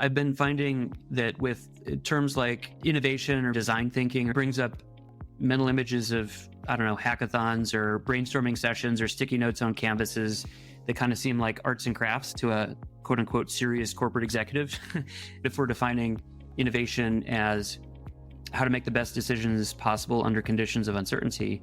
I've been finding that with terms like innovation or design thinking, it brings up mental images of, hackathons or brainstorming sessions or sticky notes on canvases that kind of seem like arts and crafts to a quote unquote serious corporate executive. If we're defining innovation as how to make the best decisions possible under conditions of uncertainty,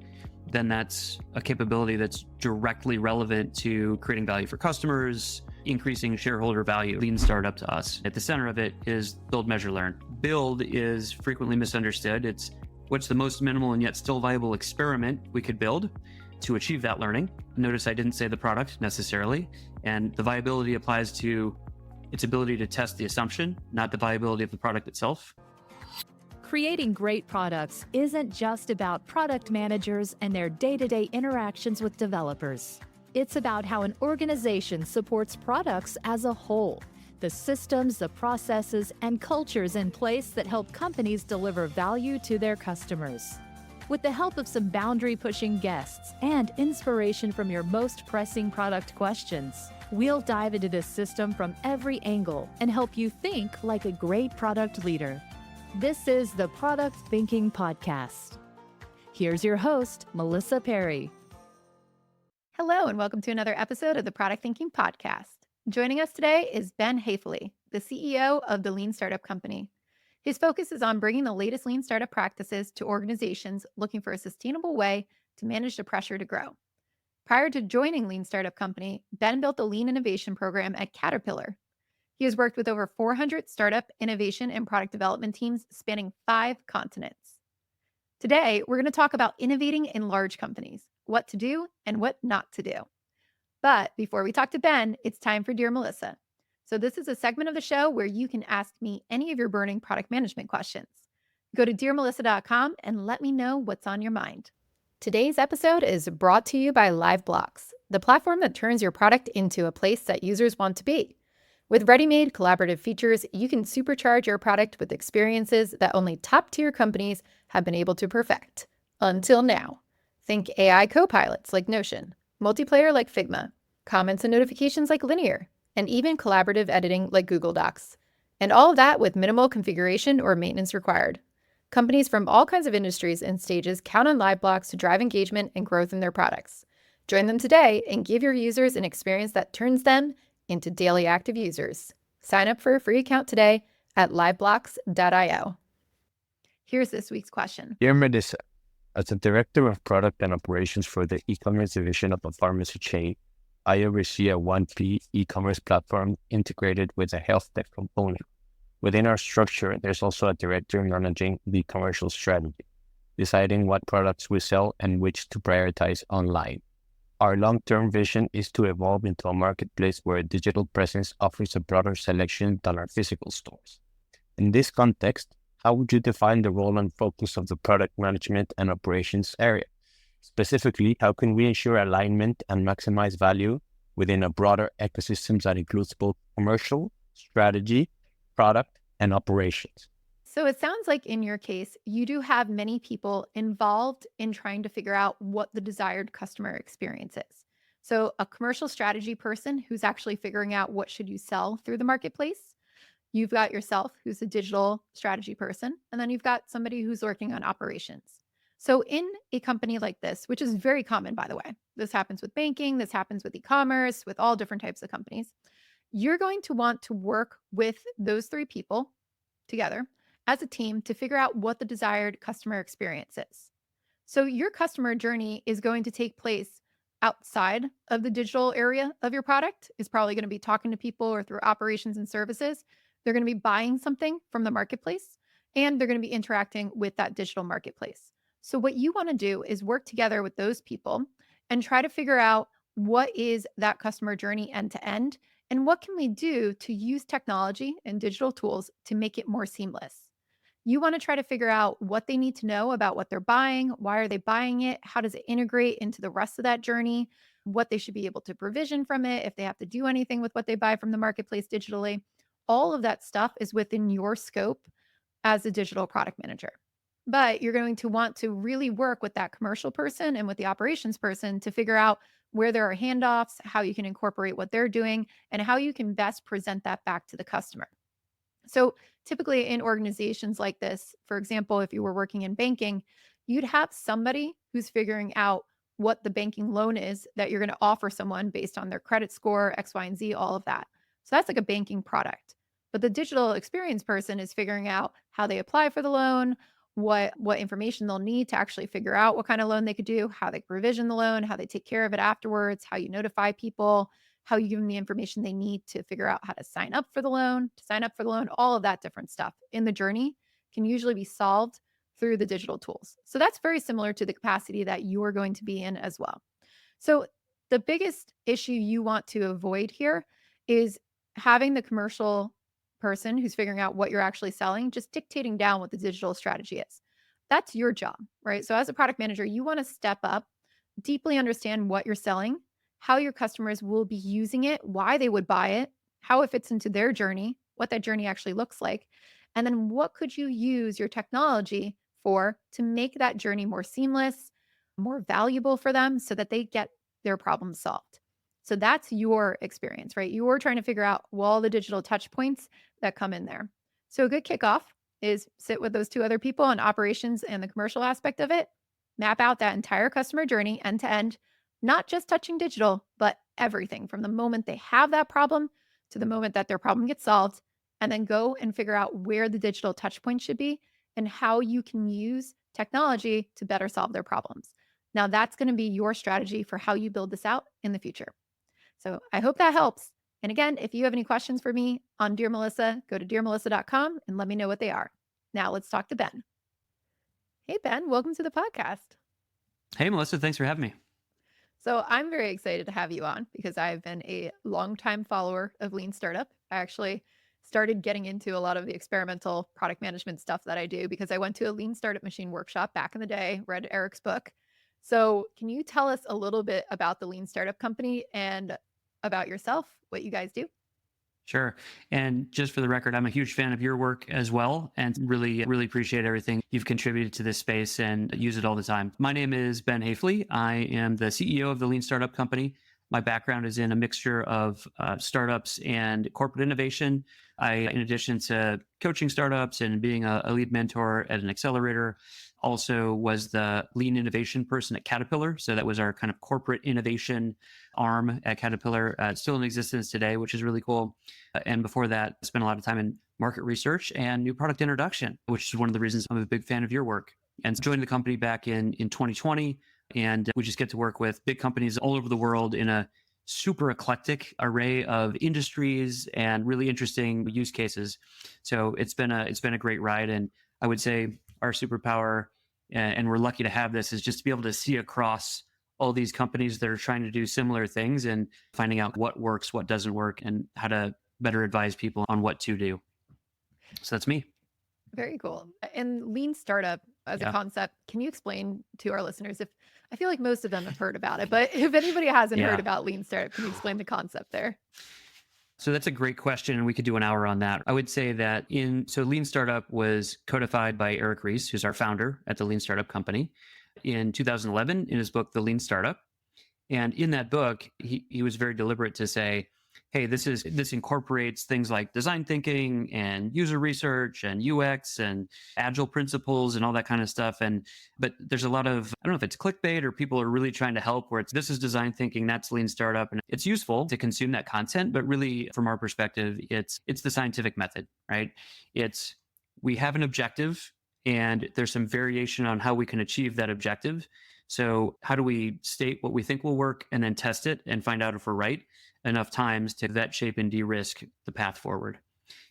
then that's a capability that's directly relevant to creating value for customers, increasing shareholder value. Lean startup to us. At the center of it is build, measure, learn. Build is frequently misunderstood. It's what's the most minimal and yet still viable experiment we could build to achieve that learning. Notice I didn't say the product necessarily. And the viability applies to its ability to test the assumption, not the viability of the product itself. Creating great products isn't just about product managers and their day-to-day interactions with developers. It's about how an organization supports products as a whole, the systems, the processes, and cultures in place that help companies deliver value to their customers. With the help of some boundary-pushing guests and inspiration from your most pressing product questions, we'll dive into this system from every angle and help you think like a great product leader. This is the Product Thinking Podcast. Here's your host, Melissa Perri. Hello, and welcome to another episode of the Product Thinking Podcast. Joining us today is Ben Hafele, the CEO of the Lean Startup Company. His focus is on bringing the latest Lean startup practices to organizations looking for a sustainable way to manage the pressure to grow. Prior to joining Lean Startup Company, Ben built the Lean Innovation Program at Caterpillar. He has worked with over 400 startup innovation and product development teams spanning 5 continents. Today, we're going to talk about innovating in large companies, what to do and what not to do. But before we talk to Ben, it's time for Dear Melissa. So this is a segment of the show where you can ask me any of your burning product management questions. Go to dearmelissa.com and let me know what's on your mind. Today's episode is brought to you by LiveBlocks, the platform that turns your product into a place that users want to be. With ready-made collaborative features, you can supercharge your product with experiences that only top-tier companies have been able to perfect. Until now. Think AI co-pilots like Notion, multiplayer like Figma, comments and notifications like Linear, and even collaborative editing like Google Docs. And all of that with minimal configuration or maintenance required. Companies from all kinds of industries and stages count on LiveBlocks to drive engagement and growth in their products. Join them today and give your users an experience that turns them into daily active users. Sign up for a free account today at liveblocks.io. Here's this week's question. Dear Melissa, as a director of product and operations for the e-commerce division of a pharmacy chain, I oversee a 1P e-commerce platform integrated with a health tech component. Within our structure, there's also a director managing the commercial strategy, deciding what products we sell and which to prioritize online. Our long-term vision is to evolve into a marketplace where a digital presence offers a broader selection than our physical stores. In this context, how would you define the role and focus of the product management and operations area? Specifically, how can we ensure alignment and maximize value within a broader ecosystem that includes both commercial, strategy, product, and operations? So it sounds like in your case, you do have many people involved in trying to figure out what the desired customer experience is. So a commercial strategy person who's actually figuring out what should you sell through the marketplace. You've got yourself who's a digital strategy person, and then you've got somebody who's working on operations. So in a company like this, which is very common, by the way, this happens with banking, this happens with e-commerce, with all different types of companies, you're going to want to work with those 3 people together as a team to figure out what the desired customer experience is. So your customer journey is going to take place outside of the digital area of your product. Is probably going to be talking to people or through operations and services. They're going to be buying something from the marketplace, and they're going to be interacting with that digital marketplace. So what you want to do is work together with those people and try to figure out what is that customer journey end to end, and what can we do to use technology and digital tools to make it more seamless. You want to try to figure out what they need to know about what they're buying, why are they buying it, how does it integrate into the rest of that journey, what they should be able to provision from it, if they have to do anything with what they buy from the marketplace digitally. All of that stuff is within your scope as a digital product manager. But you're going to want to really work with that commercial person and with the operations person to figure out where there are handoffs, how you can incorporate what they're doing, and how you can best present that back to the customer. So typically in organizations like this, for example, if you were working in banking, you'd have somebody who's figuring out what the banking loan is that you're going to offer someone based on their credit score, X, Y, and Z, all of that. So that's like a banking product. But the digital experience person is figuring out how they apply for the loan, what information they'll need to actually figure out what kind of loan they could do, how they provision the loan, how they take care of it afterwards, how you notify people, how you give them the information they need to figure out how to sign up for the loan, all of that different stuff in the journey can usually be solved through the digital tools. So that's very similar to the capacity that you're going to be in as well. So the biggest issue you want to avoid here is having the commercial person who's figuring out what you're actually selling, just dictating down what the digital strategy is. That's your job, right? So as a product manager, you want to step up, deeply understand what you're selling, how your customers will be using it, why they would buy it, how it fits into their journey, what that journey actually looks like. And then what could you use your technology for to make that journey more seamless, more valuable for them so that they get their problems solved. So that's your experience, right? You're trying to figure out all the digital touch points that come in there. So a good kickoff is sit with those two other people on operations and the commercial aspect of it, map out that entire customer journey end to end, not just touching digital, but everything from the moment they have that problem to the moment that their problem gets solved, and then go and figure out where the digital touch point should be and how you can use technology to better solve their problems. Now, that's going to be your strategy for how you build this out in the future. So I hope that helps. And again, if you have any questions for me on Dear Melissa, go to dearmelissa.com and let me know what they are. Now let's talk to Ben. Hey, Ben, welcome to the podcast. Hey, Melissa, thanks for having me. So I'm very excited to have you on because I've been a longtime follower of Lean Startup. I actually started getting into a lot of the experimental product management stuff that I do because I went to a Lean Startup Machine workshop back in the day, read Eric's book. So can you tell us a little bit about the Lean Startup Company and about yourself, what you guys do? Sure. And just for the record, I'm a huge fan of your work as well, and really appreciate everything you've contributed to this space and use it all the time. My name is Ben Hafele. I am the CEO of the Lean Startup Company. My background is in a mixture of startups and corporate innovation. In addition to coaching startups and being a lead mentor at an accelerator, also was the lean innovation person at Caterpillar. So that was our kind of corporate innovation arm at Caterpillar. It's still in existence today, which is really cool. And before that, I spent a lot of time in market research and new product introduction, which is one of the reasons I'm a big fan of your work. And joined the company back in 2020. And we just get to work with big companies all over the world in a super eclectic array of industries and really interesting use cases. So it's been a great ride. And I would say our superpower, and we're lucky to have this, is just to be able to see across all these companies that are trying to do similar things and finding out what works, what doesn't work, and how to better advise people on what to do. So that's me. Very cool. And Lean Startup as a concept, can you explain to our listeners, if I feel like most of them have heard about it, but if anybody hasn't heard about Lean Startup, can you explain the concept there? So that's a great question, and we could do an hour on that. I would say that Lean Startup was codified by Eric Ries, who's our founder at the Lean Startup Company, in 2011 in his book, The Lean Startup. And in that book, he was very deliberate to say, hey, this incorporates things like design thinking and user research and UX and agile principles and all that kind of stuff. But there's a lot of, I don't know if it's clickbait or people are really trying to help where this is design thinking, that's Lean Startup. And it's useful to consume that content, but really from our perspective, it's the scientific method, right? We have an objective and there's some variation on how we can achieve that objective. So how do we state what we think will work and then test it and find out if we're right enough times to vet, shape, and de-risk the path forward?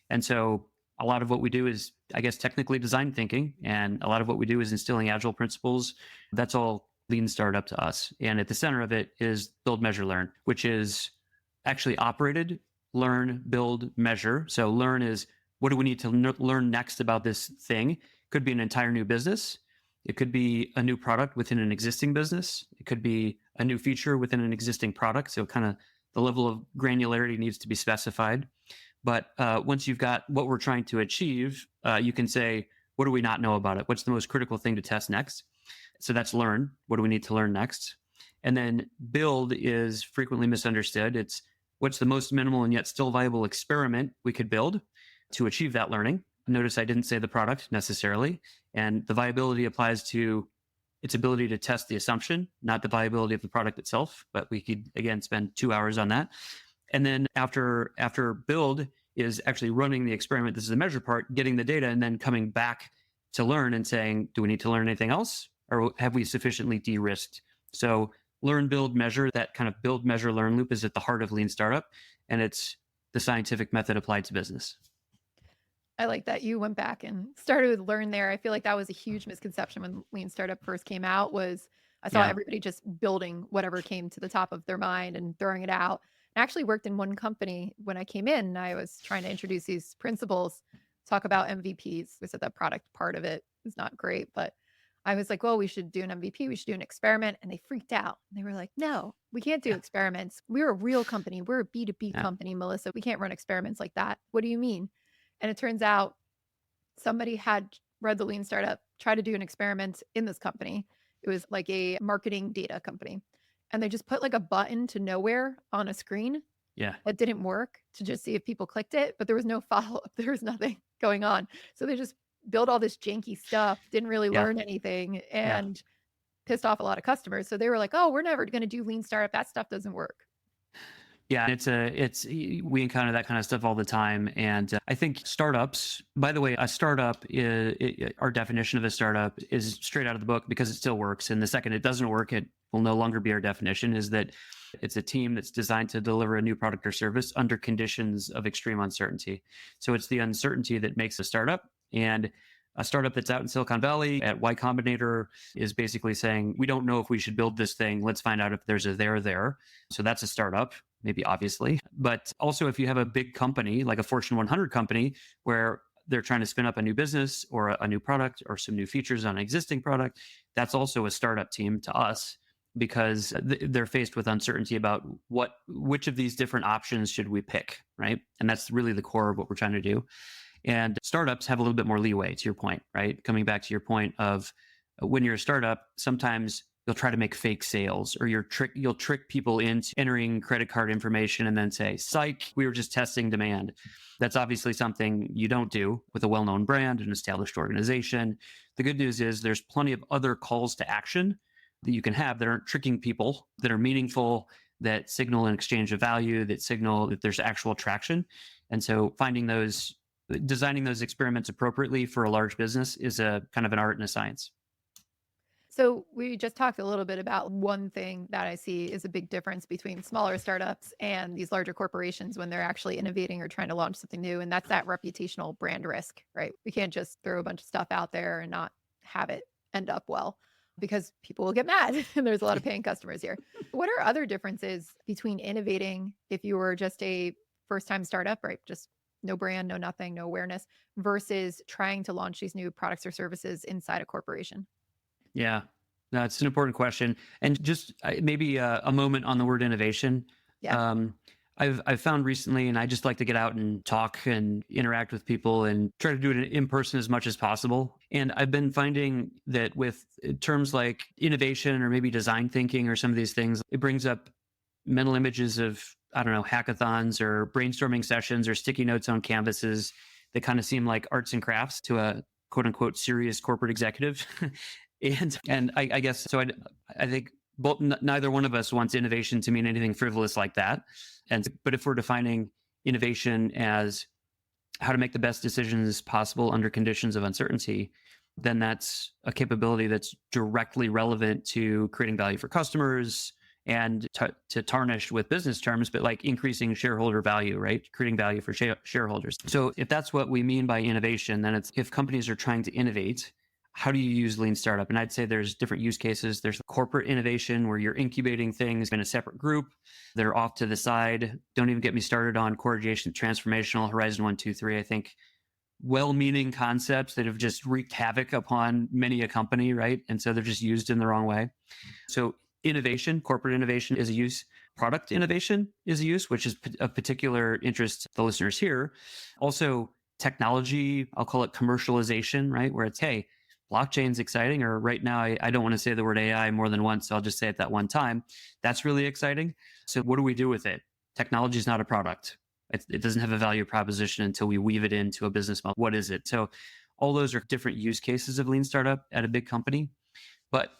And so a lot of what we do is, I guess, technically design thinking. And a lot of what we do is instilling agile principles. That's all Lean Startup to us. And at the center of it is build, measure, learn, which is actually operated, learn, build, measure. So learn is, what do we need to learn next about this thing? Could be an entire new business. It could be a new product within an existing business. It could be a new feature within an existing product. So kind of the level of granularity needs to be specified. But once you've got what we're trying to achieve, you can say, what do we not know about it? What's the most critical thing to test next? So that's learn. What do we need to learn next? And then build is frequently misunderstood. It's what's the most minimal and yet still viable experiment we could build to achieve that learning. Notice I didn't say the product necessarily. And the viability applies to its ability to test the assumption, not the viability of the product itself. But we could, again, spend 2 hours on that. And then after build is actually running the experiment. This is the measure part, getting the data, and then coming back to learn and saying, do we need to learn anything else? Or have we sufficiently de-risked? So learn, build, measure, that kind of build, measure, learn loop is at the heart of lean startup. And it's the scientific method applied to business. I like that you went back and started with learn there. I feel like that was a huge misconception when lean startup first came out. Was I saw everybody just building whatever came to the top of their mind and throwing it out. I actually worked in one company when I came in, and I was trying to introduce these principles, talk about MVPs. We said that product part of it is not great, but I was like, well, we should do an MVP. We should do an experiment. And they freaked out. They were like, no, we can't do experiments. We're a real company. We're a B2B company, Melissa. We can't run experiments like that. What do you mean? And it turns out somebody had read the Lean Startup, tried to do an experiment in this company. It was like a marketing data company. And they just put like a button to nowhere on a screen. Yeah. It didn't work to just see if people clicked it, but there was no follow-up. There was nothing going on. So they just built all this janky stuff, didn't really learn anything, and pissed off a lot of customers. So they were like, oh, we're never going to do Lean Startup. That stuff doesn't work. Yeah, we encounter that kind of stuff all the time. And I think startups, by the way, a startup, our definition of a startup is straight out of the book because it still works. And the second it doesn't work, it will no longer be our definition, is that it's a team that's designed to deliver a new product or service under conditions of extreme uncertainty. So it's the uncertainty that makes a startup. And a startup that's out in Silicon Valley at Y Combinator is basically saying, we don't know if we should build this thing. Let's find out if there's a there. So that's a startup, maybe obviously. But also if you have a big company, like a Fortune 100 company, where they're trying to spin up a new business or a new product or some new features on an existing product, that's also a startup team to us, because they're faced with uncertainty about which of these different options should we pick, right? And that's really the core of what we're trying to do. And startups have a little bit more leeway, to your point, right? Coming back to your point of when you're a startup, sometimes you'll try to make fake sales, or you'll trick people into entering credit card information and then say, psych, we were just testing demand. That's obviously something you don't do with a well-known brand, an established organization. The good news is there's plenty of other calls to action that you can have that aren't tricking people, that are meaningful, that signal an exchange of value, that signal that there's actual traction. And so designing those experiments appropriately for a large business is a kind of an art and a science. So we just talked a little bit about one thing that I see is a big difference between smaller startups and these larger corporations when they're actually innovating or trying to launch something new. And that's that reputational brand risk, right? We can't just throw a bunch of stuff out there and not have it end up well, because people will get mad and there's a lot of paying customers here. What are other differences between innovating if you were just a first-time startup, right? Just no brand, no nothing, no awareness, versus trying to launch these new products or services inside a corporation? Yeah, that's an important question. And just maybe a moment on the word innovation. Yeah. I've found recently, and I just like to get out and talk and interact with people and try to do it in person as much as possible. And I've been finding that with terms like innovation or maybe design thinking or some of these things, it brings up mental images of, I don't know, hackathons or brainstorming sessions or sticky notes on canvases that kind of seem like arts and crafts to a quote unquote serious corporate executive. and I guess, so I think neither one of us wants innovation to mean anything frivolous like that. But if we're defining innovation as how to make the best decisions possible under conditions of uncertainty, then that's a capability that's directly relevant to creating value for customers and to tarnish with business terms, but like increasing shareholder value, right? Creating value for shareholders. So if that's what we mean by innovation, then it's if companies are trying to innovate, how do you use lean startup? And I'd say there's different use cases. There's corporate innovation where you're incubating things in a separate group that are off to the side. Don't even get me started on core adjacent transformational horizon 1, 2, 3. I think well-meaning concepts that have just wreaked havoc upon many a company, right? And so they're just used in the wrong way. So innovation, corporate innovation is a use. Product innovation is a use, which is of particular interest to the listeners here. Also technology, I'll call it commercialization, right? Where it's, hey, blockchain's exciting, or right now, I don't want to say the word AI more than once, so I'll just say it that one time. That's really exciting. So what do we do with it? Technology is not a product. It doesn't have a value proposition until we weave it into a business model. What is it? So all those are different use cases of lean startup at a big company. But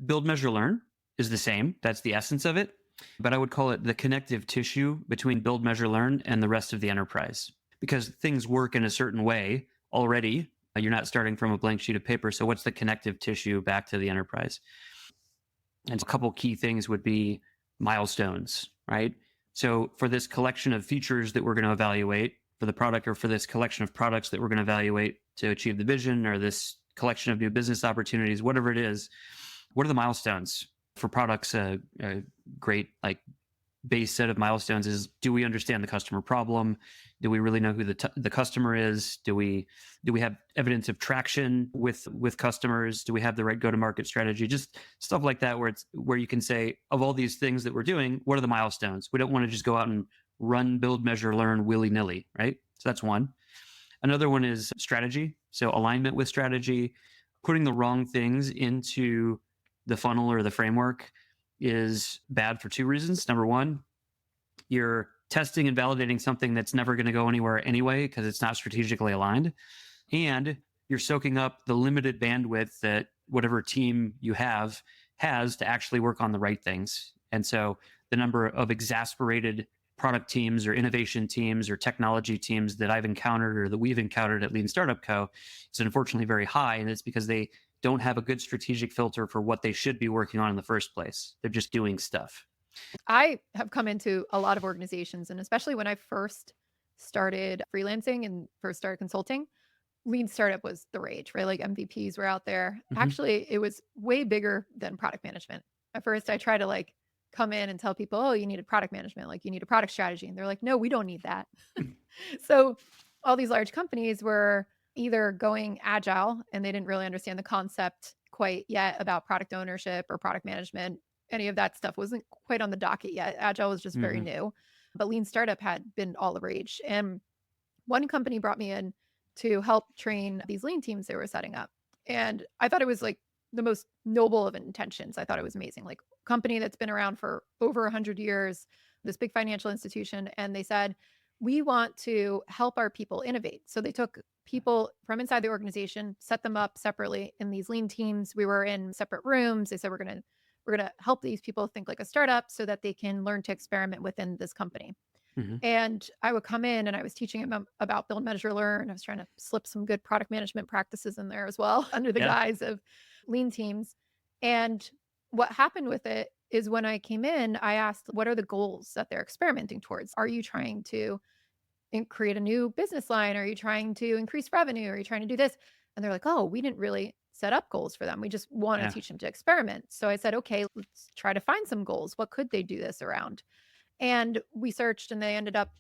build, measure, learn is the same. That's the essence of it. But I would call it the connective tissue between build, measure, learn and the rest of the enterprise, because things work in a certain way already. You're not starting from a blank sheet of paper. So what's the connective tissue back to the enterprise? And a couple key things would be milestones, right? So for this collection of features that we're going to evaluate for the product, or for this collection of products that we're going to evaluate to achieve the vision, or this collection of new business opportunities, whatever it is, what are the milestones? For products, a great base set of milestones is, do we understand the customer problem? Do we really know who the customer is? Do we have evidence of traction with customers? Do we have the right go-to-market strategy? Just stuff like that, where you can say, of all these things that we're doing, what are the milestones? We don't want to just go out and run, build, measure, learn willy-nilly, right? So that's one. Another one is strategy. So alignment with strategy. Putting the wrong things into the funnel or the framework is bad for two reasons. Number one, you're testing and validating something that's never going to go anywhere anyway, because it's not strategically aligned. And you're soaking up the limited bandwidth that whatever team you have has to actually work on the right things. And so the number of exasperated product teams or innovation teams or technology teams that I've encountered, or that we've encountered at Lean Startup Co., is unfortunately very high. And it's because they don't have a good strategic filter for what they should be working on in the first place. They're just doing stuff. I have come into a lot of organizations, and especially when I first started freelancing and first started consulting, lean startup was the rage, right? Like MVPs were out there. Mhm. Actually, it was way bigger than product management. At first, I tried to come in and tell people, oh, you need a product management, you need a product strategy. And they're like, no, we don't need that. So all these large companies were either going agile, and they didn't really understand the concept quite yet about product ownership or product management. Any of that stuff wasn't quite on the docket yet. Agile was just very new, but lean startup had been all the rage. And one company brought me in to help train these lean teams they were setting up. And I thought it was the most noble of intentions. I thought it was amazing. Company that's been around for over 100 years, this big financial institution. And they said, we want to help our people innovate. So they took people from inside the organization, set them up separately in these lean teams. We were in separate rooms. They said, we're going to help these people think like a startup so that they can learn to experiment within this company. And I would come in and I was teaching them about build, measure, learn. I was trying to slip some good product management practices in there as well under the guise of lean teams. And what happened with it is, when I came in, I asked, what are the goals that they're experimenting towards? Are you trying to create a new business line? Are you trying to increase revenue? Are you trying to do this? And they're like, oh, we didn't really set up goals for them. We just want to teach them to experiment. So I said, okay, let's try to find some goals. What could they do this around? And we searched, and they ended up,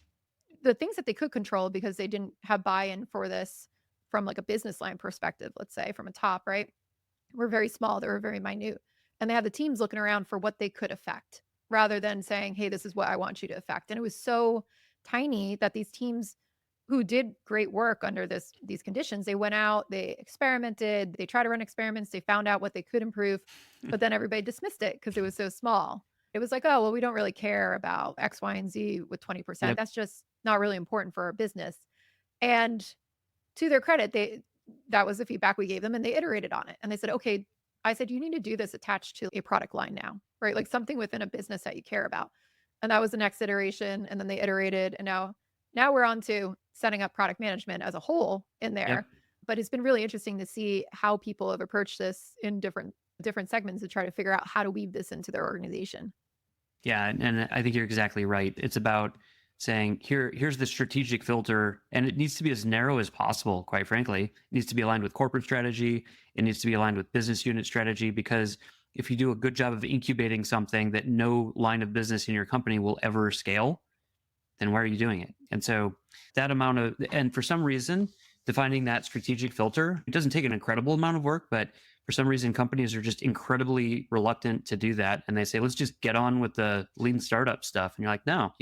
the things that they could control, because they didn't have buy-in for this from a business line perspective, let's say from a top, right? Were very small. They were very minute. And they had the teams looking around for what they could affect, rather than saying, hey, this is what I want you to affect. And it was so tiny that these teams who did great work under these conditions, they went out, they experimented, they tried to run experiments, they found out what they could improve, but then everybody dismissed it because it was so small. It was like, oh, well, we don't really care about X, Y, and Z with 20%. Yep. That's just not really important for our business. And to their credit, that was the feedback we gave them, and they iterated on it. And they said, okay, I said, you need to do this attached to a product line now, right? Like something within a business that you care about. And that was the next iteration. And then they iterated. And now we're on to setting up product management as a whole in there. Yep. But it's been really interesting to see how people have approached this in different segments to try to figure out how to weave this into their organization. Yeah. And I think you're exactly right. It's about saying, here's the strategic filter, and it needs to be as narrow as possible, quite frankly. It needs to be aligned with corporate strategy. It needs to be aligned with business unit strategy, because if you do a good job of incubating something that no line of business in your company will ever scale, then why are you doing it? And so that amount of, and for some reason, defining that strategic filter, it doesn't take an incredible amount of work, but for some reason, companies are just incredibly reluctant to do that. And they say, let's just get on with the lean startup stuff. And you're like, no,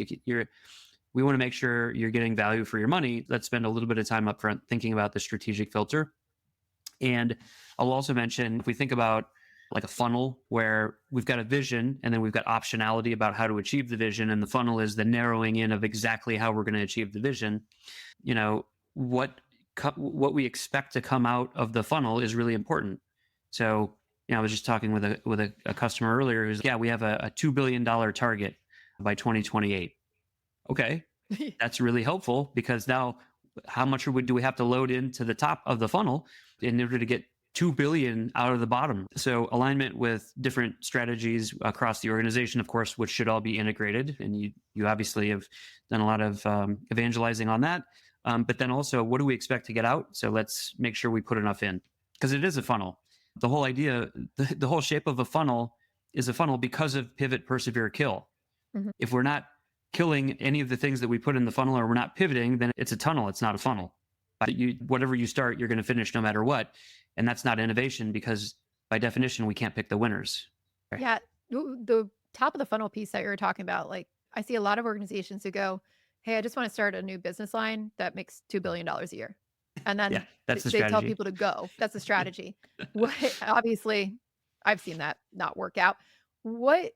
we want to make sure you're getting value for your money. Let's spend a little bit of time up front thinking about the strategic filter. And I'll also mention, if we think about like a funnel where we've got a vision and then we've got optionality about how to achieve the vision. And the funnel is the narrowing in of exactly how we're going to achieve the vision. You know, what we expect to come out of the funnel is really important. So, I was just talking with a customer earlier who's, we have a $2 billion target by 2028. Okay. That's really helpful because now how much do we have to load into the top of the funnel in order to get 2 billion out of the bottom? So alignment with different strategies across the organization, of course, which should all be integrated. And you obviously have done a lot of evangelizing on that. But then also, what do we expect to get out? So let's make sure we put enough in, because it is a funnel. The whole idea, the whole shape of a funnel is a funnel because of pivot, persevere, kill. Mm-hmm. If we're not killing any of the things that we put in the funnel, or we're not pivoting, then it's a tunnel. It's not a funnel. But whatever you start, you're going to finish no matter what. And that's not innovation, because by definition, we can't pick the winners. Right? Yeah. The top of the funnel piece that you were talking about, like I see a lot of organizations who go, hey, I just want to start a new business line that makes $2 billion a year. And then they tell people to go. That's the strategy. Obviously, I've seen that not work out. What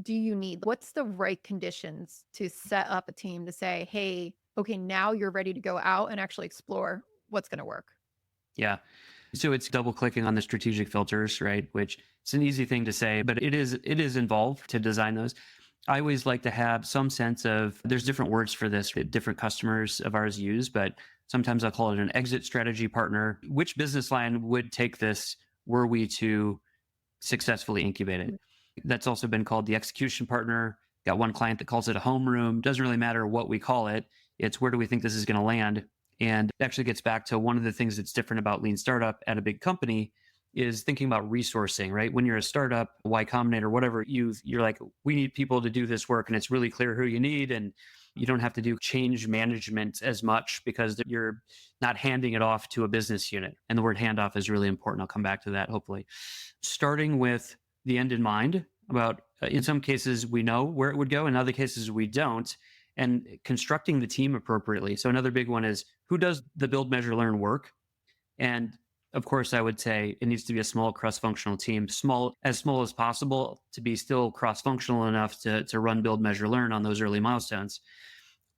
do you need? What's the right conditions to set up a team to say, hey, okay, now you're ready to go out and actually explore what's going to work? Yeah. So it's double clicking on the strategic filters, right? Which it's an easy thing to say, but it is involved to design those. I always like to have some sense of, there's different words for this that different customers of ours use, but sometimes I'll call it an exit strategy partner. Which business line would take this were we to successfully incubate it? That's also been called the execution partner. Got one client that calls it a homeroom. Doesn't really matter what we call it. It's where do we think this is going to land? And it actually gets back to one of the things that's different about lean startup at a big company is thinking about resourcing, right? When you're a startup, Y Combinator, whatever, you're like, we need people to do this work, and it's really clear who you need, and you don't have to do change management as much because you're not handing it off to a business unit. And the word handoff is really important. I'll come back to that, hopefully. Starting with the end in mind, about in some cases we know where it would go, in other cases we don't, and constructing the team appropriately. So another big one is, who does the build, measure, learn work? And of course, I would say it needs to be a small cross-functional team, small as possible, to be still cross-functional enough to run, build, measure, learn on those early milestones.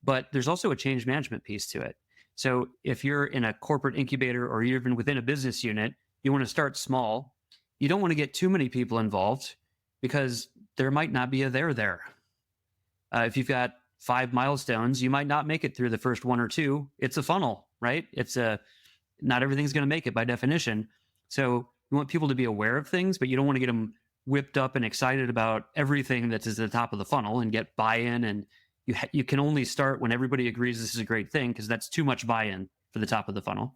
But there's also a change management piece to it. So if you're in a corporate incubator or you're even within a business unit, you want to start small. You don't want to get too many people involved because there might not be a there. If you've got 5 milestones, you might not make it through the first 1 or 2. It's a funnel, right? Not everything's going to make it by definition. So you want people to be aware of things, but you don't want to get them whipped up and excited about everything that's at the top of the funnel and get buy-in. And you can only start when everybody agrees this is a great thing, because that's too much buy-in for the top of the funnel.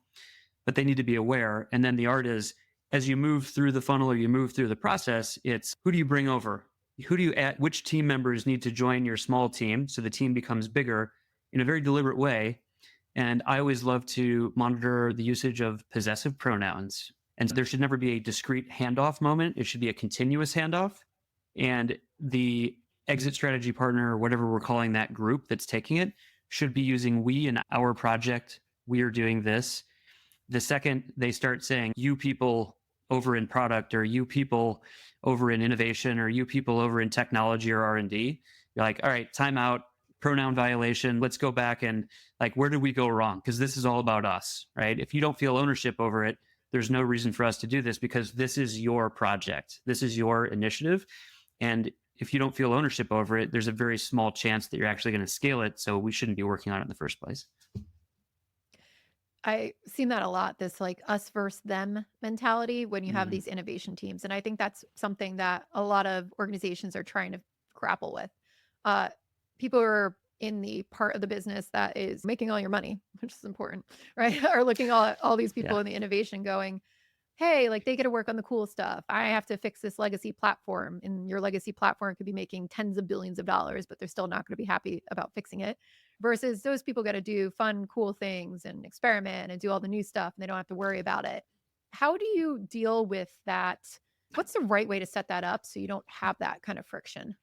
But they need to be aware. And then the art is, as you move through the funnel or you move through the process, it's who do you bring over? Who do you add? Which team members need to join your small team so the team becomes bigger in a very deliberate way? And I always love to monitor the usage of possessive pronouns. And there should never be a discrete handoff moment. It should be a continuous handoff. And the exit strategy partner, or whatever we're calling that group that's taking it, should be using we in our project. We are doing this. The second they start saying you people over in product, or you people over in innovation, or you people over in technology or R&D, you're like, all right, time out. Pronoun violation. Let's go back and where did we go wrong? Because this is all about us, right? If you don't feel ownership over it, there's no reason for us to do this, because this is your project. This is your initiative. And if you don't feel ownership over it, there's a very small chance that you're actually going to scale it. So we shouldn't be working on it in the first place. I've seen that a lot, this us versus them mentality when you have these innovation teams. And I think that's something that a lot of organizations are trying to grapple with. People are in the part of the business that is making all your money, which is important, right? Are looking at all these people in the innovation going, hey, they get to work on the cool stuff. I have to fix this legacy platform, and your legacy platform could be making tens of billions of dollars, but they're still not going to be happy about fixing it. Versus those people got to do fun, cool things and experiment and do all the new stuff, and they don't have to worry about it. How do you deal with that? What's the right way to set that up so you don't have that kind of friction?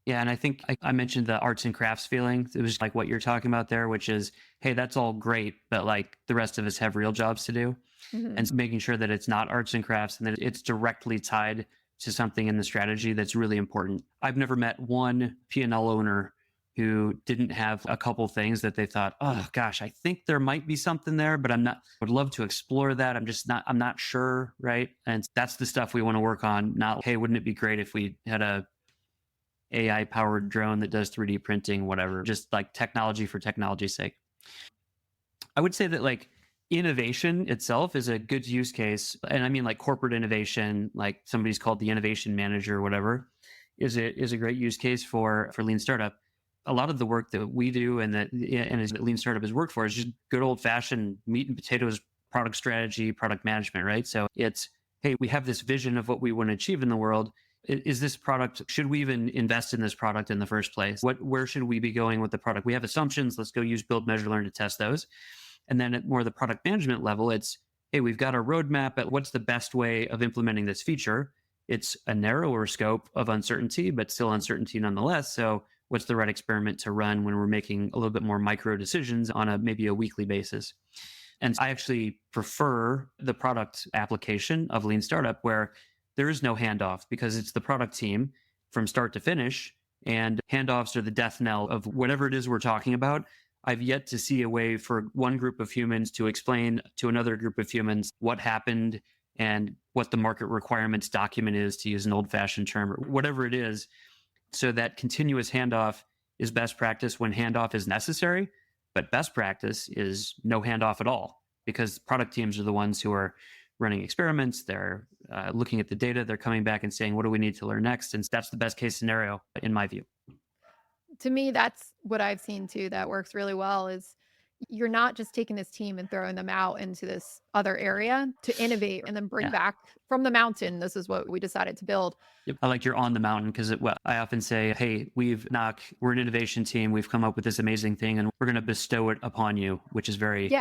Yeah. And I think I mentioned the arts and crafts feeling. It was like what you're talking about there, which is, hey, that's all great, but like the rest of us have real jobs to do. Mhm. And so making sure that it's not arts and crafts and that it's directly tied to something in the strategy that's really important. I've never met one P&L owner who didn't have a couple things that they thought, oh gosh, I think there might be something there, but I'm not, would love to explore that. I'm not sure. Right. And that's the stuff we want to work on. Not, hey, wouldn't it be great if we had a AI powered drone that does 3D printing, whatever, just like technology for technology's sake. I would say that like innovation itself is a good use case. And I mean like corporate innovation, like somebody's called the innovation manager or whatever, is a great use case for lean startup. A lot of the work that we do and that lean startup has worked for is just good old fashioned meat and potatoes product strategy, product management, right? So it's, hey, we have this vision of what we want to achieve in the world. Is this product, should we even invest in this product in the first place? Where should we be going with the product? We have assumptions. Let's go use build, measure, learn to test those. And then at more the product management level, it's, hey, we've got a roadmap at what's the best way of implementing this feature. It's a narrower scope of uncertainty, but still uncertainty nonetheless. So what's the right experiment to run when we're making a little bit more micro decisions on maybe a weekly basis? And I actually prefer the product application of Lean Startup where there is no handoff because it's the product team from start to finish, and handoffs are the death knell of whatever it is we're talking about. I've yet to see a way for one group of humans to explain to another group of humans what happened and what the market requirements document is, to use an old-fashioned term, or whatever it is. So that continuous handoff is best practice when handoff is necessary, but best practice is no handoff at all, because product teams are the ones who are running experiments. They're looking at the data. They're coming back and saying, what do we need to learn next? And that's the best case scenario in my view. To me, that's what I've seen too that works really well is you're not just taking this team and throwing them out into this other area to innovate and then bring back from the mountain. This is what we decided to build. Yep. I like you're on the mountain because I often say, hey, we're an innovation team. We've come up with this amazing thing and we're going to bestow it upon you, which is very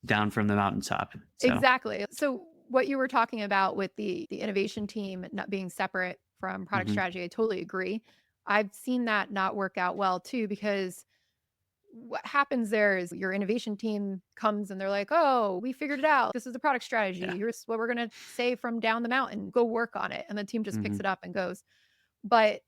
down from the mountaintop. So. Exactly. So what you were talking about with the innovation team not being separate from product strategy, I totally agree. I've seen that not work out well too, because what happens there is your innovation team comes and they're like, oh, we figured it out. This is the product strategy. Here's what we're going to say from down the mountain. Go work on it. And the team just picks it up and goes. But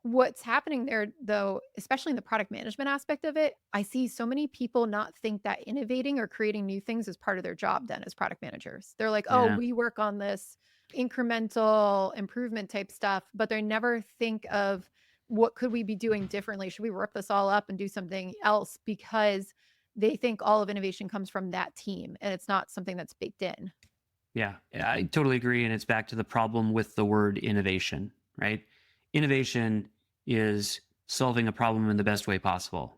what's happening there, though, especially in the product management aspect of it, I see so many people not think that innovating or creating new things is part of their job then as product managers. They're like, oh, we work on this incremental improvement type stuff, but they never think of what could we be doing differently? Should we rip this all up and do something else? Because they think all of innovation comes from that team and it's not something that's baked in. Yeah, I totally agree. And it's back to the problem with the word innovation, right? Innovation is solving a problem in the best way possible,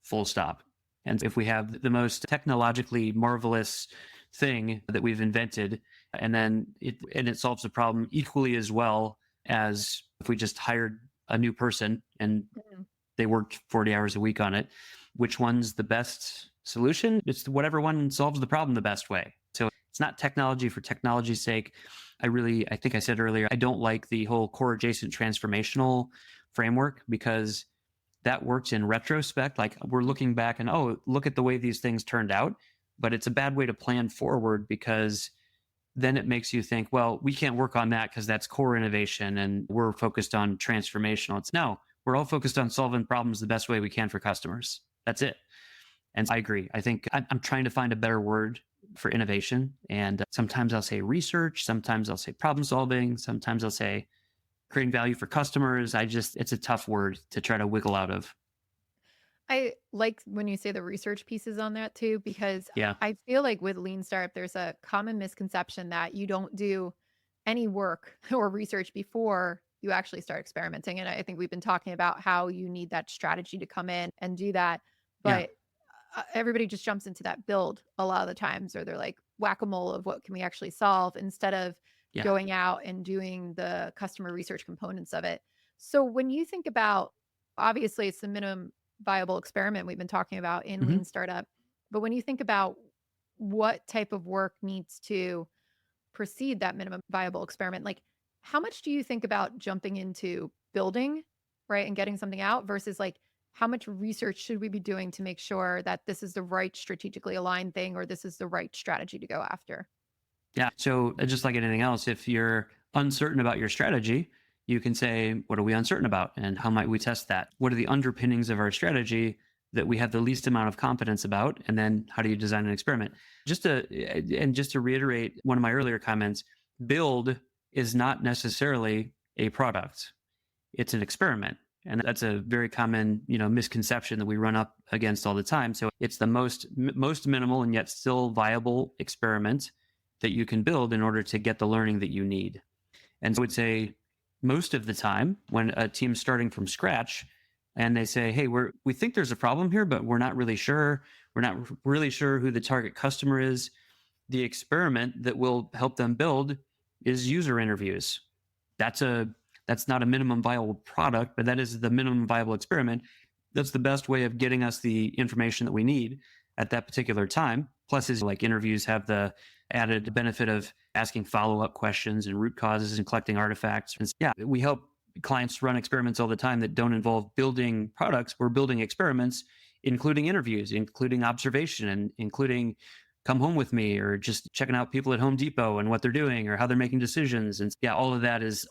full stop. And if we have the most technologically marvelous thing that we've invented, and then it solves a problem equally as well as if we just hired a new person and they worked 40 hours a week on it, which one's the best solution? It's whatever one solves the problem the best way. So it's not technology for technology's sake. I think I said earlier, I don't like the whole core adjacent transformational framework because that works in retrospect. Like we're looking back and, oh, look at the way these things turned out. But it's a bad way to plan forward because then it makes you think, well, we can't work on that because that's core innovation and we're focused on transformational. No, we're all focused on solving problems the best way we can for customers. That's it. And I agree. I think I'm trying to find a better word for innovation. And sometimes I'll say research. Sometimes I'll say problem solving. Sometimes I'll say creating value for customers. It's a tough word to try to wiggle out of. I like when you say the research pieces on that too, because I feel like with Lean Startup, there's a common misconception that you don't do any work or research before you actually start experimenting. And I think we've been talking about how you need that strategy to come in and do that. But everybody just jumps into that build a lot of the times, or they're like whack-a-mole of what can we actually solve instead of going out and doing the customer research components of it. So when you think about, obviously it's the minimum viable experiment we've been talking about in Lean Startup, but when you think about what type of work needs to precede that minimum viable experiment, like how much do you think about jumping into building right? And getting something out versus like, how much research should we be doing to make sure that this is the right strategically aligned thing or this is the right strategy to go after? Yeah. So just like anything else, if you're uncertain about your strategy, you can say, what are we uncertain about? And how might we test that? What are the underpinnings of our strategy that we have the least amount of confidence about? And then how do you design an experiment? Just to reiterate one of my earlier comments, build is not necessarily a product. It's an experiment. And that's a very common, misconception that we run up against all the time. So it's the most minimal and yet still viable experiment that you can build in order to get the learning that you need. And so I would say most of the time when a team's starting from scratch and they say, hey, we think there's a problem here, but we're not really sure. We're not really sure who the target customer is. The experiment that will help them build is user interviews. That's not a minimum viable product, but that is the minimum viable experiment. That's the best way of getting us the information that we need at that particular time. Plus, is like interviews have the added benefit of asking follow-up questions and root causes and collecting artifacts. And yeah, we help clients run experiments all the time that don't involve building products. We're building experiments, including interviews, including observation, and including come home with me, or just checking out people at Home Depot and what they're doing or how they're making decisions. And yeah, all of that is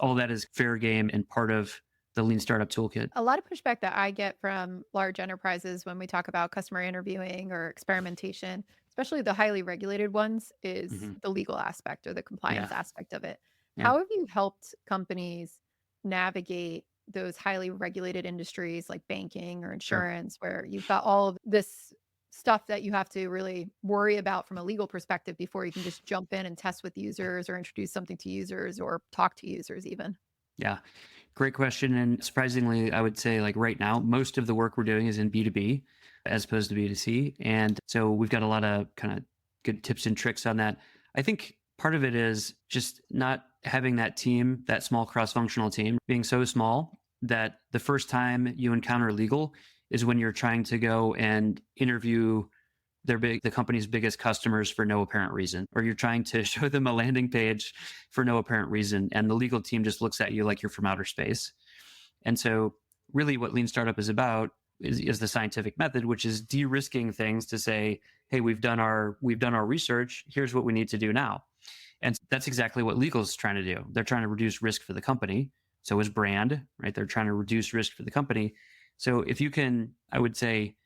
fair game and part of the Lean Startup Toolkit. A lot of pushback that I get from large enterprises when we talk about customer interviewing or experimentation, especially the highly regulated ones, is the legal aspect or the compliance aspect of it. Yeah. How have you helped companies navigate those highly regulated industries like banking or insurance, where you've got all of this stuff that you have to really worry about from a legal perspective before you can just jump in and test with users or introduce something to users or talk to users even? Yeah, great question. And surprisingly, I would say like right now, most of the work we're doing is in B2B as opposed to B2C. And so we've got a lot of kind of good tips and tricks on that. I think part of it is just not having that team, that small cross-functional team, being so small that the first time you encounter legal is when you're trying to go and interview the company's biggest customers for no apparent reason, or you're trying to show them a landing page for no apparent reason. And the legal team just looks at you like you're from outer space. And so really what Lean Startup is about is the scientific method, which is de-risking things to say, hey, we've done our research. Here's what we need to do now. And that's exactly what legal is trying to do. They're trying to reduce risk for the company. So is brand, right? They're trying to reduce risk for the company. So if you can, I would say,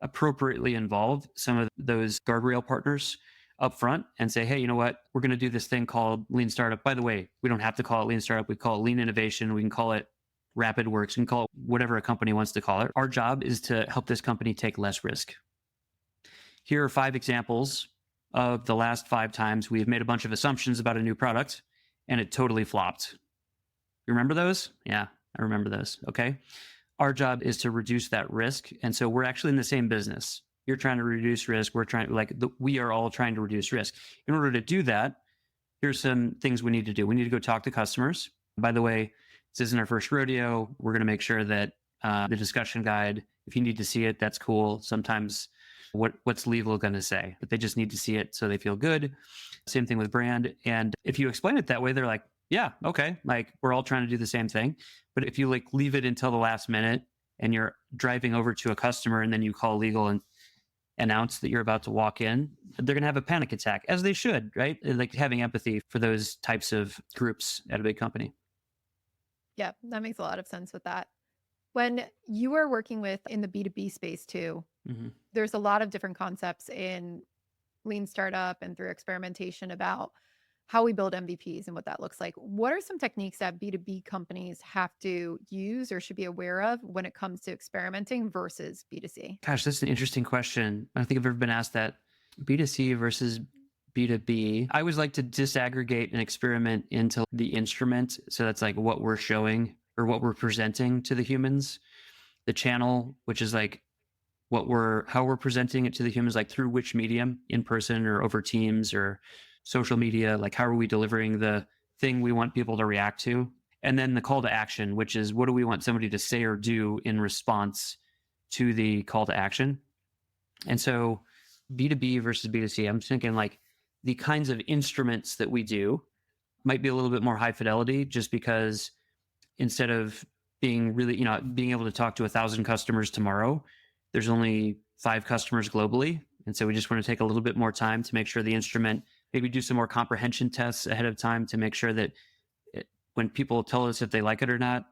appropriately involve some of those guardrail partners up front and say, hey, you know what? We're going to do this thing called Lean Startup. By the way, we don't have to call it Lean Startup. We call it Lean Innovation. We can call it Rapid Works. We can call it whatever a company wants to call it. Our job is to help this company take less risk. Here are 5 examples of the last 5 times we've made a bunch of assumptions about a new product and it totally flopped. You remember those? Yeah, I remember those. Okay. Our job is to reduce that risk. And so we're actually in the same business. You're trying to reduce risk. We are all trying to reduce risk. In order to do that, here's some things we need to do. We need to go talk to customers. By the way, this isn't our first rodeo. We're going to make sure that the discussion guide, if you need to see it, that's cool. Sometimes what's legal going to say, but they just need to see it so they feel good. Same thing with brand. And if you explain it that way, they're like, yeah, okay. Like we're all trying to do the same thing. But if you leave it until the last minute and you're driving over to a customer and then you call legal and announce that you're about to walk in, they're going to have a panic attack, as they should, right? Like having empathy for those types of groups at a big company. Yeah, that makes a lot of sense with that. When you are working in the B2B space too, there's a lot of different concepts in Lean Startup and through experimentation about how we build MVPs and what that looks like. What are some techniques that B2B companies have to use or should be aware of when it comes to experimenting versus B2C? Gosh, that's an interesting question. I don't think I've ever been asked that. B2C versus B2B. I always like to disaggregate an experiment into the instrument. So that's like what we're showing or what we're presenting to the humans. The channel, which is like how we're presenting it to the humans, like through which medium, in person or over Teams or social media, like how are we delivering the thing we want people to react to? And then the call to action, which is what do we want somebody to say or do in response to the call to action? And so B2B versus B2C, I'm thinking like the kinds of instruments that we do might be a little bit more high fidelity just because instead of being really, being able to talk to 1,000 customers tomorrow. There's only 5 customers globally. And so we just want to take a little bit more time to make sure the instrument, maybe do some more comprehension tests ahead of time to make sure that when people tell us if they like it or not,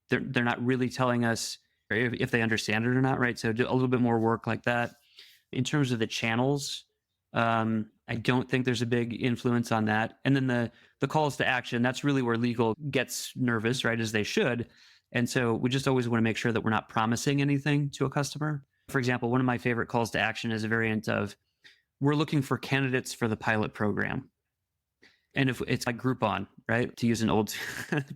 they're not really telling us if they understand it or not, right? So do a little bit more work like that. In terms of the channels, I don't think there's a big influence on that. And then the calls to action, that's really where legal gets nervous, right? As they should. And so we just always want to make sure that we're not promising anything to a customer. For example, one of my favorite calls to action is a variant of, we're looking for candidates for the pilot program. And if it's like Groupon, right? To use an old,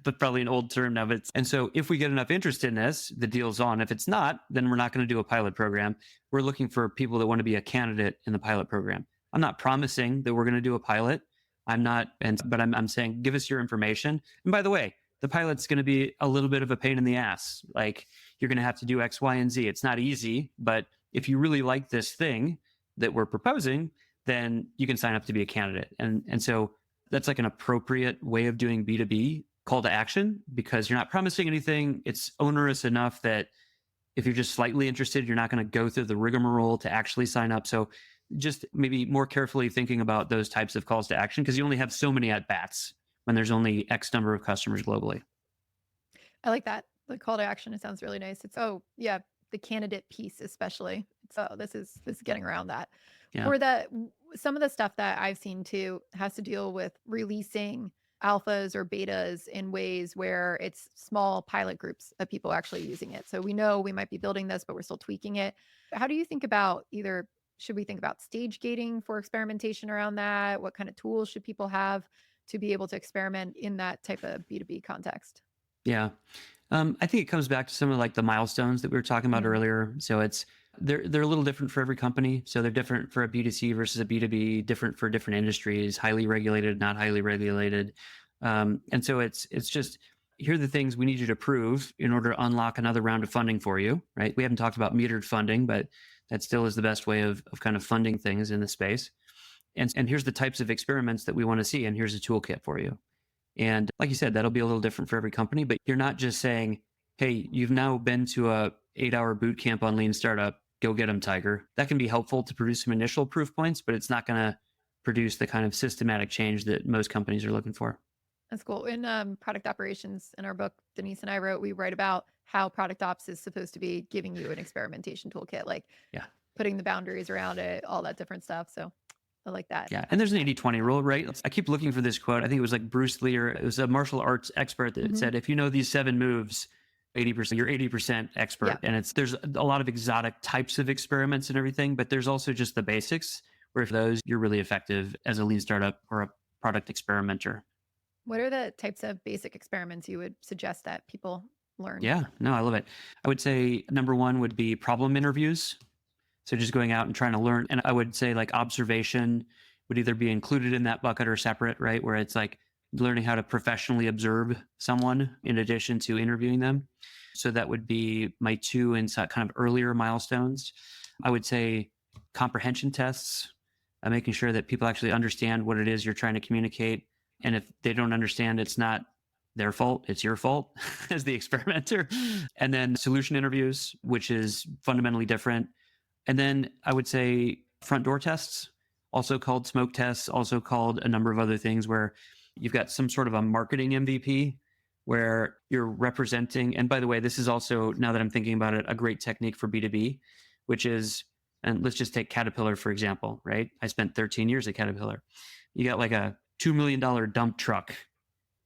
but probably an old term now. And so if we get enough interest in this, the deal's on. If it's not, then we're not going to do a pilot program. We're looking for people that want to be a candidate in the pilot program. I'm not promising that we're going to do a pilot. But I'm saying, give us your information. And by the way, the pilot's going to be a little bit of a pain in the ass. Like, you're going to have to do X, Y, and Z. It's not easy, but if you really like this thing that we're proposing, then you can sign up to be a candidate. And so that's like an appropriate way of doing B2B call to action, because you're not promising anything. It's onerous enough that if you're just slightly interested, you're not going to go through the rigmarole to actually sign up. So just maybe more carefully thinking about those types of calls to action, because you only have so many at bats when there's only X number of customers globally. I like that. The call to action, it sounds really nice. It's, the candidate piece, especially. So this is getting around that. Yeah. Or some of the stuff that I've seen too has to deal with releasing alphas or betas in ways where it's small pilot groups of people actually using it. So we know we might be building this, but we're still tweaking it. How do you think about should we think about stage gating for experimentation around that? What kind of tools should people have to be able to experiment in that type of B2B context? Yeah. I think it comes back to some of like the milestones that we were talking about earlier. So they're a little different for every company. So they're different for a B2C versus a B2B, different for different industries, highly regulated, not highly regulated. And so it's just, here are the things we need you to prove in order to unlock another round of funding for you, right? We haven't talked about metered funding, but that still is the best way of kind of funding things in the space. And here's the types of experiments that we want to see. And here's a toolkit for you. And like you said, that'll be a little different for every company, but you're not just saying, hey, you've now been to a 8-hour boot camp on Lean Startup, go get them, Tiger. That can be helpful to produce some initial proof points, but it's not going to produce the kind of systematic change that most companies are looking for. That's cool. In product operations, in our book, Denise and I wrote, we write about how product ops is supposed to be giving you an experimentation toolkit, like putting the boundaries around it, all that different stuff. So I like that. Yeah. And there's an 80-20 rule, right? I keep looking for this quote. I think it was like Bruce Lee, or it was a martial arts expert that said, if you know these 7 moves, 80%, you're 80% expert. Yeah. And there's a lot of exotic types of experiments and everything, but there's also just the basics where if those, you're really effective as a lean startup or a product experimenter. What are the types of basic experiments you would suggest that people learn? Yeah, no, I love it. I would say number 1 would be problem interviews. So just going out and trying to learn. And I would say like observation would either be included in that bucket or separate, right? Where it's like learning how to professionally observe someone in addition to interviewing them. So that would be my 2 and kind of earlier milestones. I would say comprehension tests, making sure that people actually understand what it is you're trying to communicate. And if they don't understand, it's not their fault, it's your fault as the experimenter. And then solution interviews, which is fundamentally different. And then I would say front door tests, also called smoke tests, also called a number of other things, where you've got some sort of a marketing MVP where you're representing. And by the way, this is also, now that I'm thinking about it, a great technique for B2B, which is, and let's just take Caterpillar, for example, right? I spent 13 years at Caterpillar. You got like a $2 million dump truck.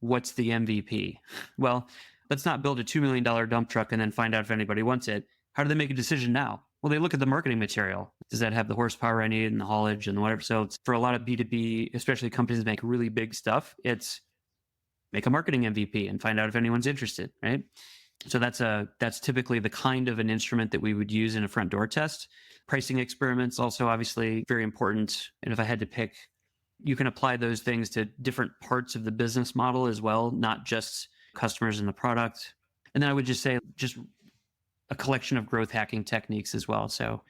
What's the MVP? Well, let's not build a $2 million dump truck and then find out if anybody wants it. How do they make a decision now? Well, they look at the marketing material. Does that have the horsepower I need and the haulage and whatever? So it's, for a lot of B2B, especially companies that make really big stuff, it's make a marketing MVP and find out if anyone's interested, right? So that's typically the kind of an instrument that we would use in a front door test. Pricing experiments also obviously very important. And if I had to pick, you can apply those things to different parts of the business model as well, not just customers and the product. And then I would just say just a collection of growth hacking techniques as well. So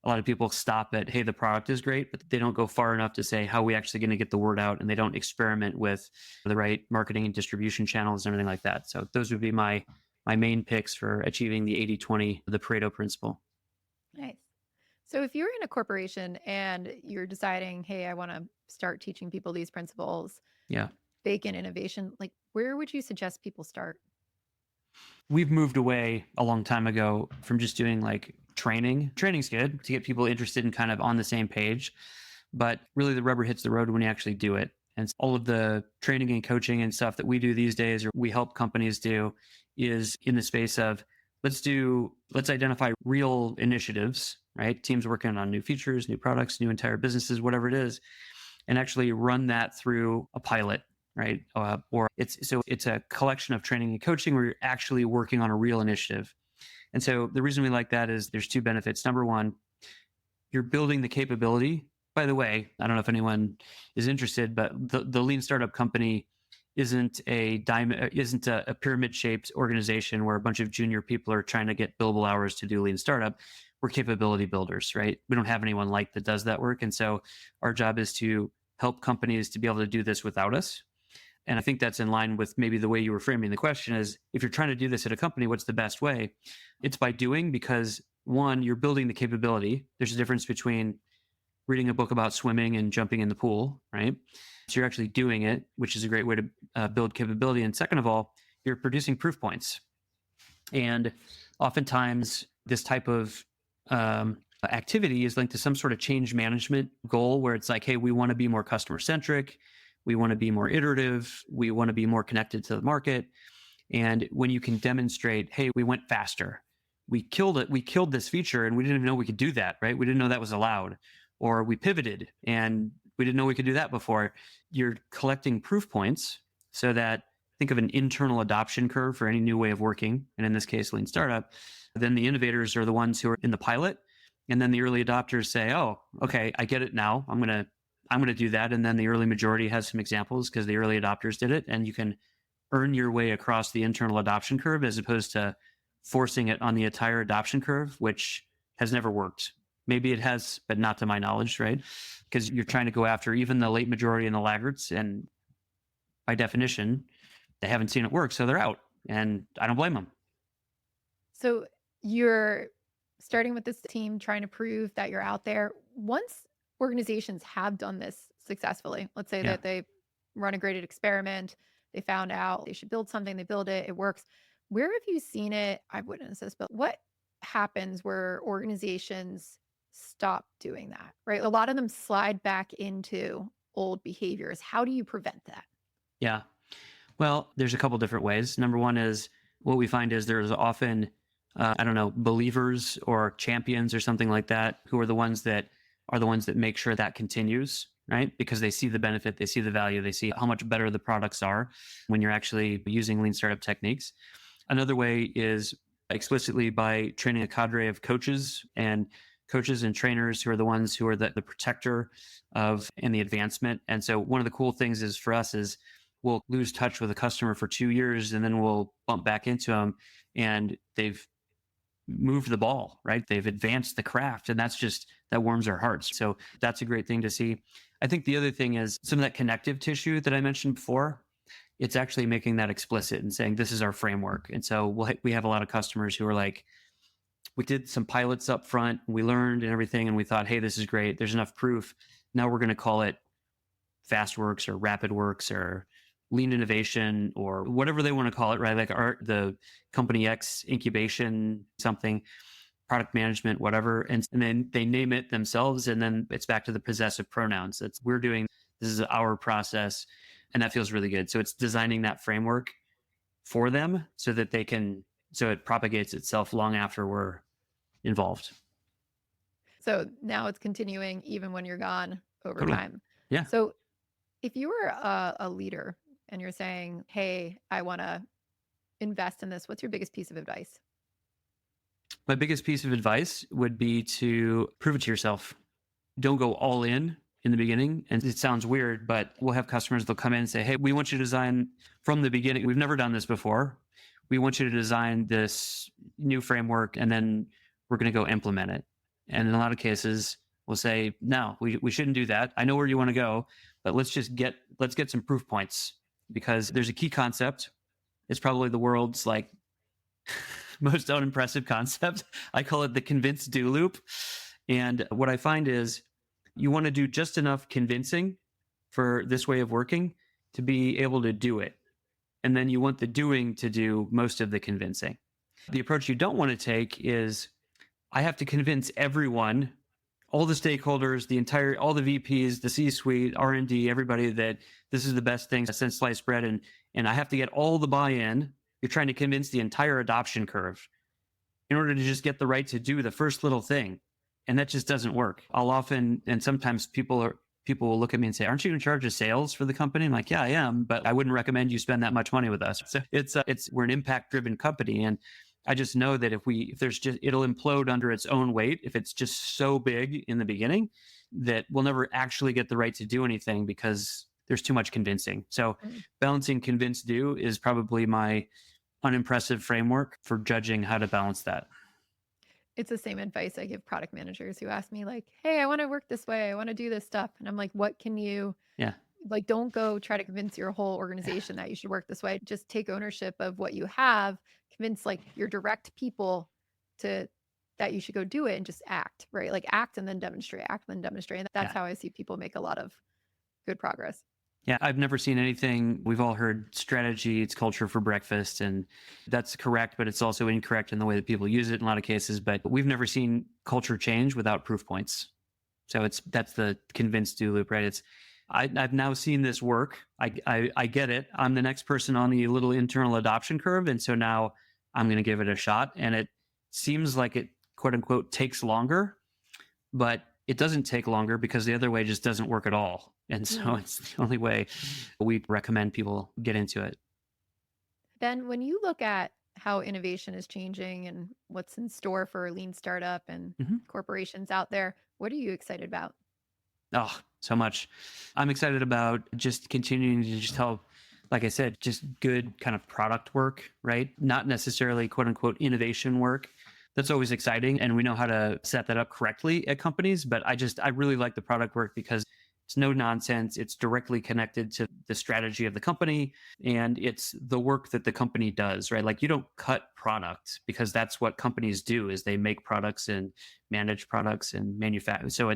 a lot of people stop at, hey, the product is great, but they don't go far enough to say, how are we actually going to get the word out? And they don't experiment with the right marketing and distribution channels and everything like that. So those would be my my main picks for achieving the 80-20, the Pareto principle. Nice. So if you're in a corporation and you're deciding, hey, I want to start teaching people these principles, Yeah. bake in innovation, like where would you suggest people start? We've moved away a long time ago from just doing like training. Training's good to get people interested and kind of on the same page, but really the rubber hits the road when you actually do it. And all of the training and coaching and stuff that we do these days, or we help companies do, is in the space of let's identify real initiatives, right? Teams working on new features, new products, new entire businesses, whatever it is, and actually run that through a pilot, right? It's a collection of training and coaching where you're actually working on a real initiative. And so the reason we like that is there's two benefits. Number one, you're building the capability. By the way, I don't know if anyone is interested, but the Lean Startup Company isn't a pyramid-shaped organization where a bunch of junior people are trying to get billable hours to do Lean Startup. We're capability builders, right? We don't have anyone like that does that work. And so our job is to help companies to be able to do this without us. And I think that's in line with maybe the way you were framing the question is, if you're trying to do this at a company, what's the best way? It's by doing, because one, you're building the capability. There's a difference between reading a book about swimming and jumping in the pool, right? So you're actually doing it, which is a great way to build capability. And second of all, you're producing proof points. And oftentimes this type of activity is linked to some sort of change management goal where it's like, hey, we want to be more customer centric. We want to be more iterative. We want to be more connected to the market. And when you can demonstrate, hey, we went faster. We killed it. We killed this feature and we didn't even know we could do that, right? We didn't know that was allowed. Or we pivoted and we didn't know we could do that before. You're collecting proof points so that, think of an internal adoption curve for any new way of working. And in this case, Lean Startup. Then the innovators are the ones who are in the pilot. And then the early adopters say, oh, okay, I get it now. I'm going to do that. And then the early majority has some examples because the early adopters did it. And you can earn your way across the internal adoption curve as opposed to forcing it on the entire adoption curve, which has never worked. Maybe it has, but not to my knowledge, right? Because you're trying to go after even the late majority and the laggards. And by definition, they haven't seen it work. So they're out. And I don't blame them. So you're starting with this team, trying to prove that you're out there. Once organizations have done this successfully, let's say that they run a graded experiment, they found out they should build something, they build it, it works. Where have you seen it? I've witnessed this, but what happens where organizations stop doing that, right? A lot of them slide back into old behaviors. How do you prevent that? Yeah. Well, there's a couple different ways. Number one is what we find is there's often, believers or champions or something like that, who are the ones that make sure that continues, right? Because they see the benefit, they see the value, they see how much better the products are when you're actually using Lean Startup techniques. Another way is explicitly by training a cadre of coaches and trainers who are the ones who are the protector of and the advancement. And so one of the cool things is for us is we'll lose touch with a customer for 2 years and then we'll bump back into them and they've moved the ball, right? They've advanced the craft and that warms our hearts. So that's a great thing to see. I think the other thing is some of that connective tissue that I mentioned before, it's actually making that explicit and saying, this is our framework. And so we have a lot of customers who are like, we did some pilots up front, we learned and everything, and we thought, hey, this is great. There's enough proof. Now we're going to call it FastWorks or RapidWorks or Lean Innovation or whatever they want to call it, right? Like the Company X incubation, something, product management, whatever. And then they name it themselves. And then it's back to the possessive pronouns. This is our process. And that feels really good. So it's designing that framework for them so that so it propagates itself long after we're involved. So now it's continuing even when you're gone over Totally. time. Yeah. So if you were a leader and you're saying, hey, I want to invest in this, what's your biggest piece of advice? My biggest piece of advice would be to prove it to yourself. Don't go all in the beginning. And it sounds weird, but we'll have customers, they'll come in and say, hey, we want you to design from the beginning. We've never done this before. We want you to design this new framework and then we're going to go implement it. And in a lot of cases, we'll say, no, we shouldn't do that. I know where you want to go, but let's get some proof points because there's a key concept. It's probably the world's like most unimpressive concept. I call it the convince do loop. And what I find is you want to do just enough convincing for this way of working to be able to do it. And then you want the doing to do most of the convincing. The approach you don't want to take is I have to convince everyone, all the stakeholders, all the VPs, the C-suite, R&D, everybody that this is the best thing since sliced bread. And I have to get all the buy-in. You're trying to convince the entire adoption curve in order to just get the right to do the first little thing. And that just doesn't work. And sometimes people will look at me and say, aren't you in charge of sales for the company? I'm like, yeah, I am, but I wouldn't recommend you spend that much money with us. So we're an impact driven company. And I just know that it'll implode under its own weight. If it's just so big in the beginning that we'll never actually get the right to do anything because there's too much convincing. So balancing convince do is probably my unimpressive framework for judging how to balance that. It's the same advice I give product managers who ask me like, hey, I want to work this way. I want to do this stuff. And I'm like, what can you, like, don't go try to convince your whole organization that you should work this way. Just take ownership of what you have, convince like your direct people that you should go do it and just act, right? Like act and then demonstrate. And that's how I see people make a lot of good progress. Yeah, I've never seen anything. We've all heard strategy, it's culture for breakfast, and that's correct, but it's also incorrect in the way that people use it in a lot of cases. But we've never seen culture change without proof points. So that's the convince do loop, right? I've now seen this work. I get it. I'm the next person on the little internal adoption curve, and so now I'm going to give it a shot. And it seems like it, quote unquote, takes longer, but it doesn't take longer because the other way just doesn't work at all. And so it's the only way we recommend people get into it. Ben, when you look at how innovation is changing and what's in store for lean startup and corporations out there, what are you excited about? Oh, so much. I'm excited about just continuing to just help, like I said, just good kind of product work, right? Not necessarily quote unquote innovation work. That's always exciting. And we know how to set that up correctly at companies. But I really like the product work because it's no nonsense. It's directly connected to the strategy of the company. And it's the work that the company does, right? Like you don't cut product because that's what companies do is they make products and manage products and manufacture. So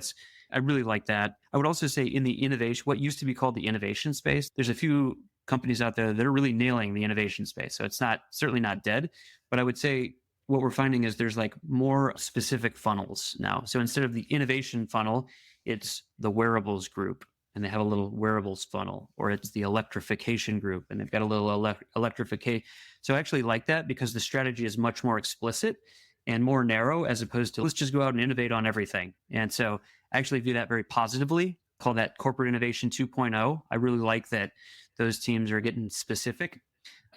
I really like that. I would also say in the innovation, what used to be called the innovation space, there's a few companies out there that are really nailing the innovation space. So it's certainly not dead, but I would say what we're finding is there's like more specific funnels now. So instead of the innovation funnel, it's the wearables group and they have a little wearables funnel, or it's the electrification group and they've got a little electrification. So I actually like that because the strategy is much more explicit and more narrow as opposed to let's just go out and innovate on everything. And so I actually view that very positively, call that corporate innovation 2.0. I really like that those teams are getting specific.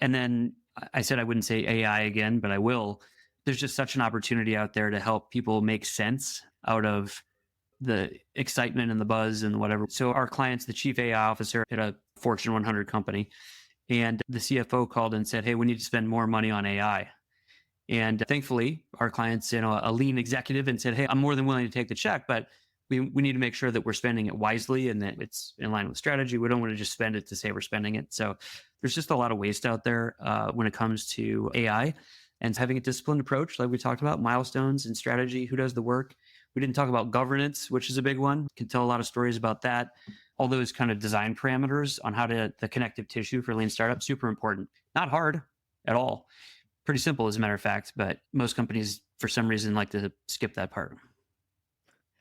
And then I said I wouldn't say AI again, but I will. There's just such an opportunity out there to help people make sense out of the excitement and the buzz and whatever. So our client's the chief AI officer at a Fortune 100 company. And the CFO called and said, hey, we need to spend more money on AI. And thankfully, our client's a lean executive and said, hey, I'm more than willing to take the check, but we need to make sure that we're spending it wisely and that it's in line with strategy. We don't want to just spend it to say we're spending it. So there's just a lot of waste out there when it comes to AI and having a disciplined approach, like we talked about, milestones and strategy, who does the work. We didn't talk about governance, which is a big one. Can tell a lot of stories about that. All those kind of design parameters on the connective tissue for lean startup, super important. Not hard at all. Pretty simple, as a matter of fact, but most companies, for some reason, like to skip that part.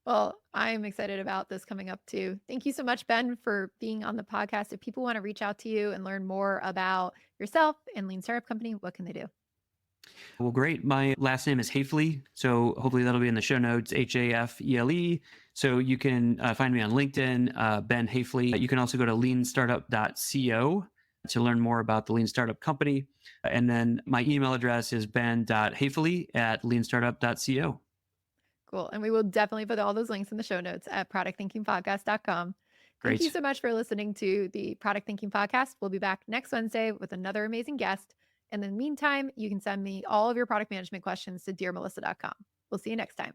Well, I'm excited about this coming up too. Thank you so much, Ben, for being on the podcast. If people want to reach out to you and learn more about yourself and Lean Startup Company, what can they do? Well, great. My last name is Hafele, so hopefully that'll be in the show notes, Hafele. So you can find me on LinkedIn, Ben Hafele. You can also go to leanstartup.co to learn more about the Lean Startup Company. And then my email address is ben.hafele@leanstartup.co. Cool. And we will definitely put all those links in the show notes at productthinkingpodcast.com. Great. Thank you so much for listening to the Product Thinking Podcast. We'll be back next Wednesday with another amazing guest. And in the meantime, you can send me all of your product management questions to dearmelissa.com. We'll see you next time.